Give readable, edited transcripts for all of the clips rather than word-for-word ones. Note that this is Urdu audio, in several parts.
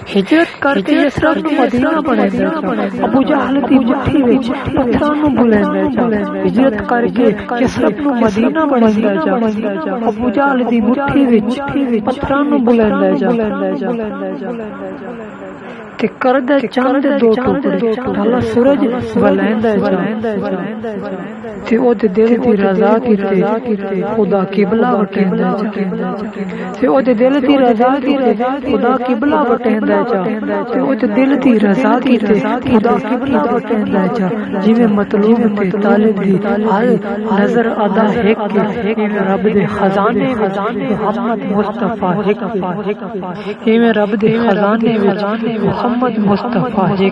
ہجرت کر کے یسرب نو مدینہ بنیندا جا ابو جہل دی مٹھی وچ پتھراں نو بلیندا جا ہجرت کر کے یسرب نو مدینہ بنیندا جا ابو جہل دی مٹھی وچ پتھراں نو بلیندا جا تے کردا چاند دو ٹکڑے ڈالا سورج بلیندا جا تے او دے دل دی رضا کیتے خدا قبلہ وٹیندا جا تے او دے دل دی رضا کیتے خدا قبلہ وٹیندا جا تے او دے دل دی رضا کیتے خدا قبلہ وٹیندا جا جویں مطلوب تے طالب دی ہر نظر ادا ہے کہ رب دے خزانے محمد مصطفی ہے میں رب دے خزانے وچ محمد مصطفی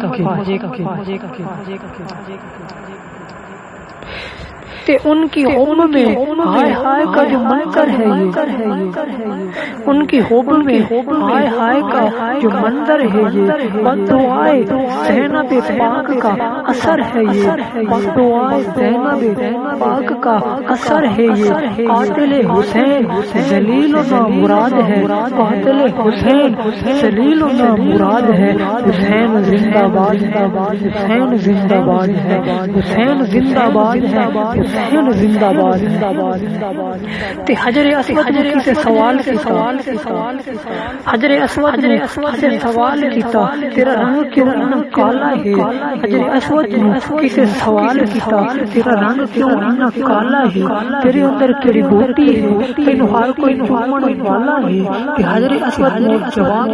تے ان کی حب میں ہائے ہائے کا جو منظر ہے یہ ان کی حب میں ہائے ہائے کا جو منظر ہے یہ بددعائے زینب پاک کا اثر ہے یہ بددعائے زینب پاک کا اثر ہے یہ قاتل حسین ذلیل و نامراد ہے قاتل حسین ذلیل و نامراد ہے حسین زندہ باد حسین زندہ باد ہے حسین زندہ باد ہے حسین زندہ باد تے حجر اسود نے کسے سوال حجر اسود نے کسے سوال کیتا تیرا رنگ کیوں اتنا کالا ہے حجر اسود نے کسے سوال کیتا تیرا رنگ کیوں اتنا کالا ہے تیرے اندر کیڑی بوٹی ہے تینو ہر کوئی چومن والا ہے کہ حجر اسود نے جواب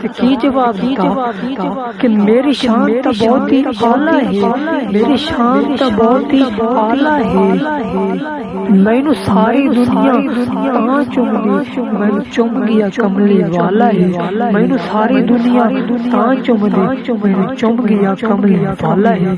تے کی جواب دیتا کہ میری شان تا بہت ہی اعلی ہے میری شان تا بہت ہی اعلی ہے مینو ساری دنیا تاں چوم دی مینو چوم گیا کملی والا ہے مینو ساری دنیا تاں چوم دی مینو چوم گیا کملی والا ہے.